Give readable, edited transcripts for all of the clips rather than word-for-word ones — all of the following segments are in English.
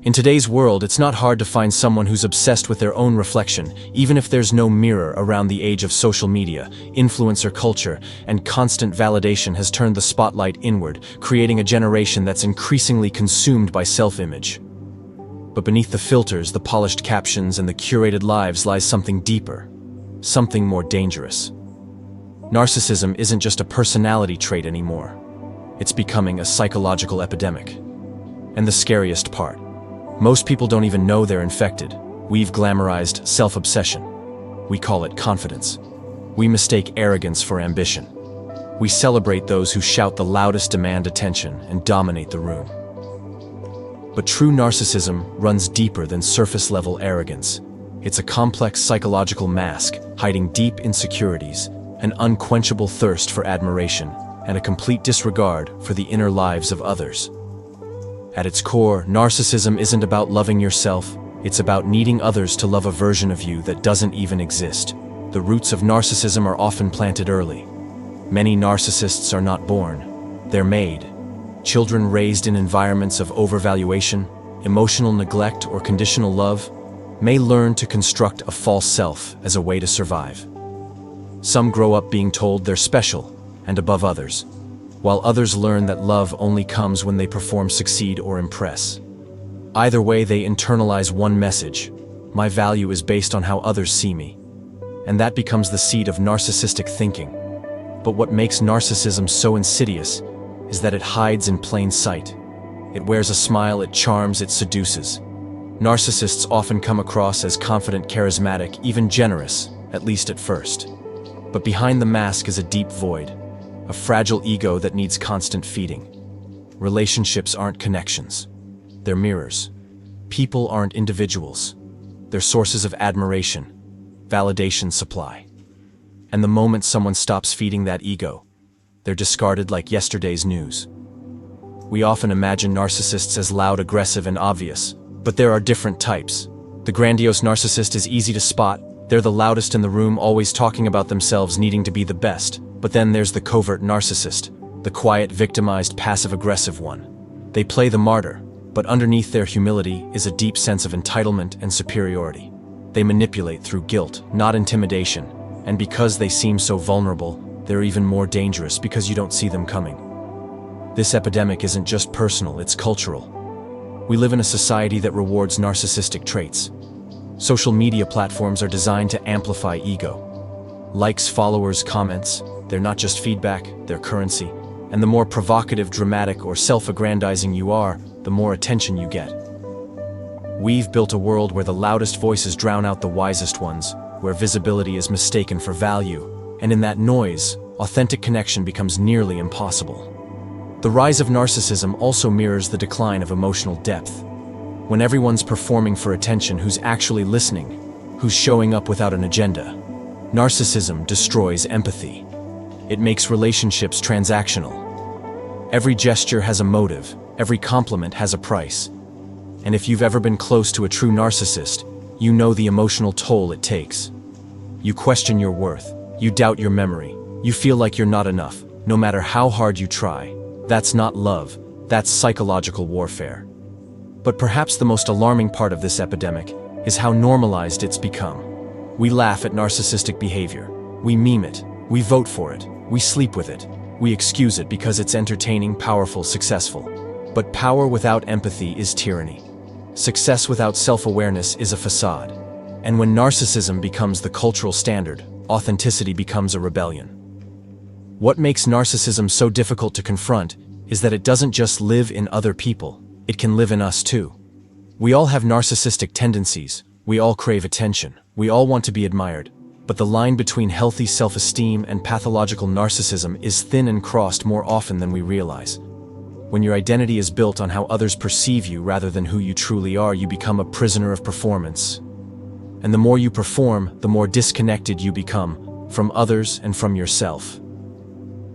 In today's world, it's not hard to find someone who's obsessed with their own reflection, even if there's no mirror. Around the age of social media, influencer culture, and constant validation has turned the spotlight inward, creating a generation that's increasingly consumed by self-image. But beneath the filters, the polished captions, and the curated lives lies something deeper, something more dangerous. Narcissism isn't just a personality trait anymore. It's becoming a psychological epidemic. And the scariest part, most people don't even know they're infected. We've glamorized self-obsession. We call it confidence. We mistake arrogance for ambition. We celebrate those who shout the loudest, demand attention, and dominate the room. But true narcissism runs deeper than surface-level arrogance. It's a complex psychological mask, hiding deep insecurities, an unquenchable thirst for admiration, and a complete disregard for the inner lives of others. At its core, narcissism isn't about loving yourself, it's about needing others to love a version of you that doesn't even exist. The roots of narcissism are often planted early. Many narcissists are not born, they're made. Children raised in environments of overvaluation, emotional neglect, or conditional love may learn to construct a false self as a way to survive. Some grow up being told they're special and above others, while others learn that love only comes when they perform, succeed, or impress. Either way, they internalize one message: my value is based on how others see me. And that becomes the seed of narcissistic thinking. But what makes narcissism so insidious is that it hides in plain sight. It wears a smile, it charms, it seduces. Narcissists often come across as confident, charismatic, even generous, at least at first. But behind the mask is a deep void, a fragile ego that needs constant feeding. Relationships aren't connections. They're mirrors. People aren't individuals. They're sources of admiration, validation supply. And the moment someone stops feeding that ego, they're discarded like yesterday's news. We often imagine narcissists as loud, aggressive, and obvious, but there are different types. The grandiose narcissist is easy to spot. They're the loudest in the room, always talking about themselves, needing to be the best. But then there's the covert narcissist, the quiet, victimized, passive-aggressive one. They play the martyr, but underneath their humility is a deep sense of entitlement and superiority. They manipulate through guilt, not intimidation, and because they seem so vulnerable, they're even more dangerous because you don't see them coming. This epidemic isn't just personal, it's cultural. We live in a society that rewards narcissistic traits. Social media platforms are designed to amplify ego. Likes, followers, comments, they're not just feedback, they're currency. And the more provocative, dramatic, or self-aggrandizing you are, the more attention you get. We've built a world where the loudest voices drown out the wisest ones, where visibility is mistaken for value, and in that noise, authentic connection becomes nearly impossible. The rise of narcissism also mirrors the decline of emotional depth. When everyone's performing for attention, who's actually listening? Who's showing up without an agenda? Narcissism destroys empathy. It makes relationships transactional. Every gesture has a motive, every compliment has a price. And if you've ever been close to a true narcissist, you know the emotional toll it takes. You question your worth, you doubt your memory, you feel like you're not enough, no matter how hard you try. That's not love, that's psychological warfare. But perhaps the most alarming part of this epidemic is how normalized it's become. We laugh at narcissistic behavior, we meme it, we vote for it, we sleep with it, we excuse it because it's entertaining, powerful, successful. But power without empathy is tyranny. Success without self-awareness is a facade. And when narcissism becomes the cultural standard, authenticity becomes a rebellion. What makes narcissism so difficult to confront is that it doesn't just live in other people, it can live in us too. We all have narcissistic tendencies, we all crave attention, we all want to be admired. But the line between healthy self-esteem and pathological narcissism is thin and crossed more often than we realize. When your identity is built on how others perceive you rather than who you truly are, you become a prisoner of performance. And the more you perform, the more disconnected you become from others and from yourself.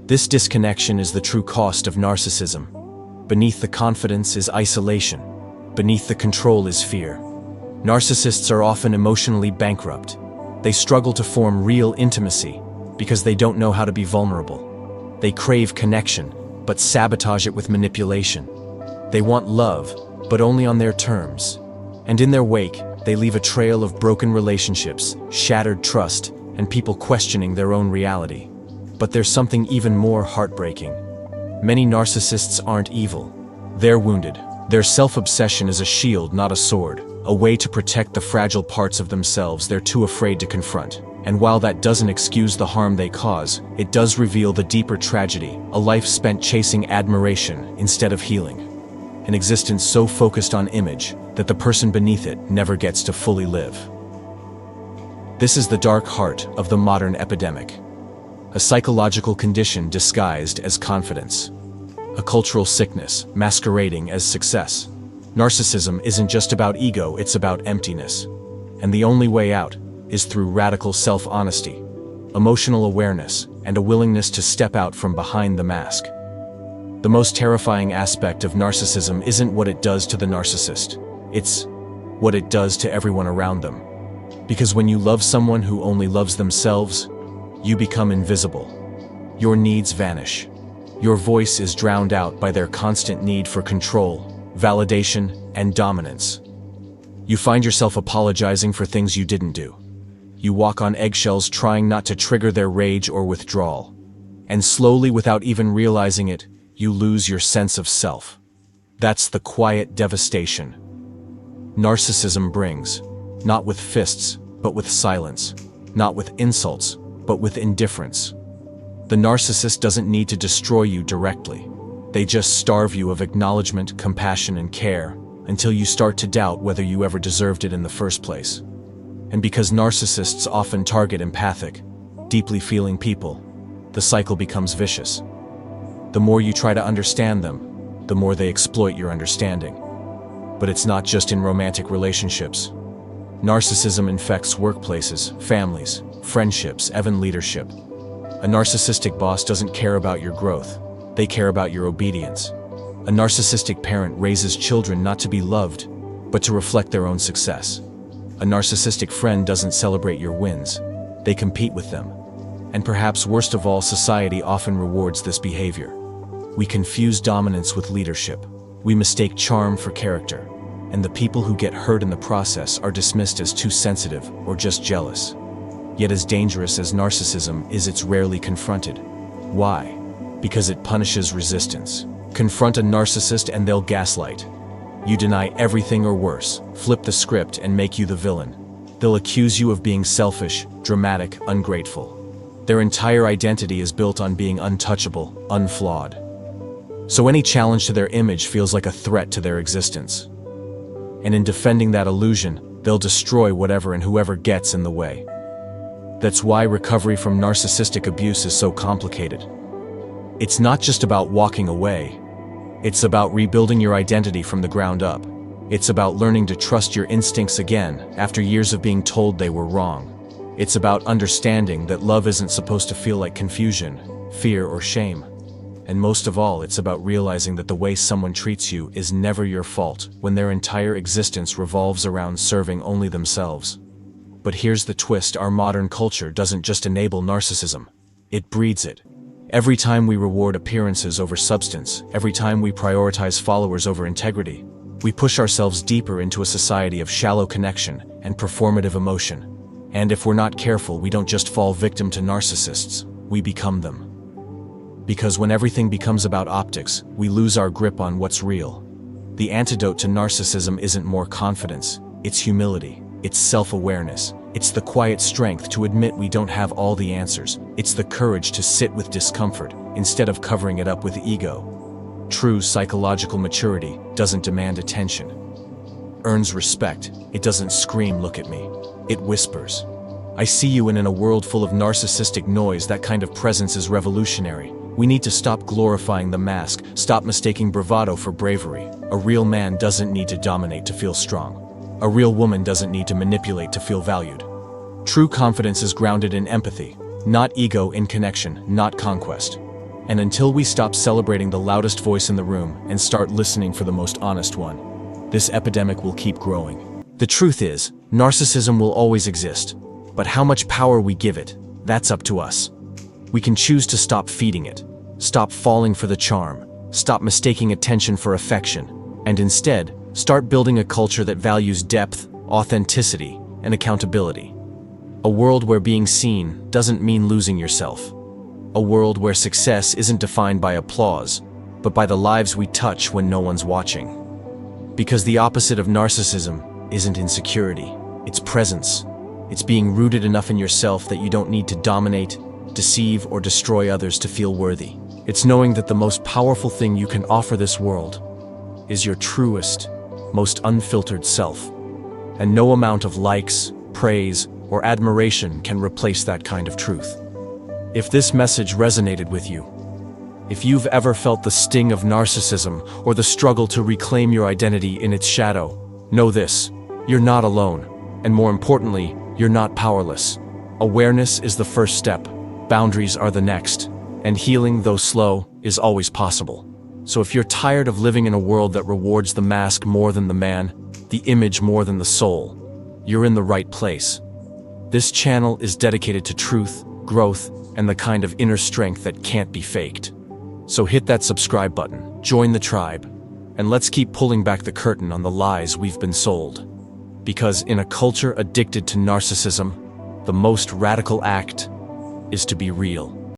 This disconnection is the true cost of narcissism. Beneath the confidence is isolation. Beneath the control is fear. Narcissists are often emotionally bankrupt. They struggle to form real intimacy because they don't know how to be vulnerable. They crave connection, but sabotage it with manipulation. They want love, but only on their terms. And in their wake, they leave a trail of broken relationships, shattered trust, and people questioning their own reality. But there's something even more heartbreaking. Many narcissists aren't evil. They're wounded. Their self-obsession is a shield, not a sword, a way to protect the fragile parts of themselves they're too afraid to confront. And while that doesn't excuse the harm they cause, it does reveal the deeper tragedy, a life spent chasing admiration instead of healing. An existence so focused on image that the person beneath it never gets to fully live. This is the dark heart of the modern epidemic. A psychological condition disguised as confidence. A cultural sickness masquerading as success. Narcissism isn't just about ego, it's about emptiness. And the only way out is through radical self-honesty, emotional awareness, and a willingness to step out from behind the mask. The most terrifying aspect of narcissism isn't what it does to the narcissist. It's what it does to everyone around them. Because when you love someone who only loves themselves, you become invisible. Your needs vanish. Your voice is drowned out by their constant need for control, validation, and dominance. You find yourself apologizing for things you didn't do. You walk on eggshells trying not to trigger their rage or withdrawal. And slowly, without even realizing it, you lose your sense of self. That's the quiet devastation narcissism brings, not with fists, but with silence, not with insults, but with indifference. The narcissist doesn't need to destroy you directly. They just starve you of acknowledgement, compassion, and care until you start to doubt whether you ever deserved it in the first place. And because narcissists often target empathic, deeply feeling people, the cycle becomes vicious. The more you try to understand them, the more they exploit your understanding. But it's not just in romantic relationships. Narcissism infects workplaces, families, friendships, even leadership. A narcissistic boss doesn't care about your growth. They care about your obedience. A narcissistic parent raises children not to be loved, but to reflect their own success. A narcissistic friend doesn't celebrate your wins. They compete with them. And perhaps worst of all, society often rewards this behavior. We confuse dominance with leadership. We mistake charm for character. And the people who get hurt in the process are dismissed as too sensitive or just jealous. Yet as dangerous as narcissism is, it's rarely confronted. Why? Because it punishes resistance. Confront a narcissist and they'll gaslight. You deny everything or worse, flip the script and make you the villain. They'll accuse you of being selfish, dramatic, ungrateful. Their entire identity is built on being untouchable, unflawed. So any challenge to their image feels like a threat to their existence. And in defending that illusion, they'll destroy whatever and whoever gets in the way. That's why recovery from narcissistic abuse is so complicated. It's not just about walking away. It's about rebuilding your identity from the ground up. It's about learning to trust your instincts again after years of being told they were wrong. It's about understanding that love isn't supposed to feel like confusion, fear, or shame. And most of all, it's about realizing that the way someone treats you is never your fault when their entire existence revolves around serving only themselves. But here's the twist: our modern culture doesn't just enable narcissism, it breeds it. Every time we reward appearances over substance, every time we prioritize followers over integrity, we push ourselves deeper into a society of shallow connection and performative emotion. And if we're not careful, we don't just fall victim to narcissists, we become them. Because when everything becomes about optics, we lose our grip on what's real. The antidote to narcissism isn't more confidence, it's humility, it's self-awareness, it's the quiet strength to admit we don't have all the answers, it's the courage to sit with discomfort instead of covering it up with ego. True psychological maturity doesn't demand attention. Earns respect, it doesn't scream, "Look at me." It whispers, "I see you," and in a world full of narcissistic noise, that kind of presence is revolutionary. We need to stop glorifying the mask, stop mistaking bravado for bravery. A real man doesn't need to dominate to feel strong. A real woman doesn't need to manipulate to feel valued. True confidence is grounded in empathy, not ego, in connection, not conquest. And until we stop celebrating the loudest voice in the room and start listening for the most honest one, this epidemic will keep growing. The truth is, narcissism will always exist, but how much power we give it, that's up to us. We can choose to stop feeding it, stop falling for the charm, stop mistaking attention for affection, and instead, Start building a culture that values depth, authenticity, and accountability. A world where being seen doesn't mean losing yourself. A world where success isn't defined by applause, but by the lives we touch when no one's watching. Because the opposite of narcissism isn't insecurity, it's presence. It's being rooted enough in yourself that you don't need to dominate, deceive, or destroy others to feel worthy. It's knowing that the most powerful thing you can offer this world is your truest, most unfiltered self. And no amount of likes, praise, or admiration can replace that kind of truth. If this message resonated with you, if you've ever felt the sting of narcissism or the struggle to reclaim your identity in its shadow, know this: you're not alone, and more importantly, you're not powerless. Awareness is the first step, boundaries are the next, and healing, though slow, is always possible. So if you're tired of living in a world that rewards the mask more than the man, the image more than the soul, you're in the right place. This channel is dedicated to truth, growth, and the kind of inner strength that can't be faked. So hit that subscribe button, join the tribe, and let's keep pulling back the curtain on the lies we've been sold. Because in a culture addicted to narcissism, the most radical act is to be real.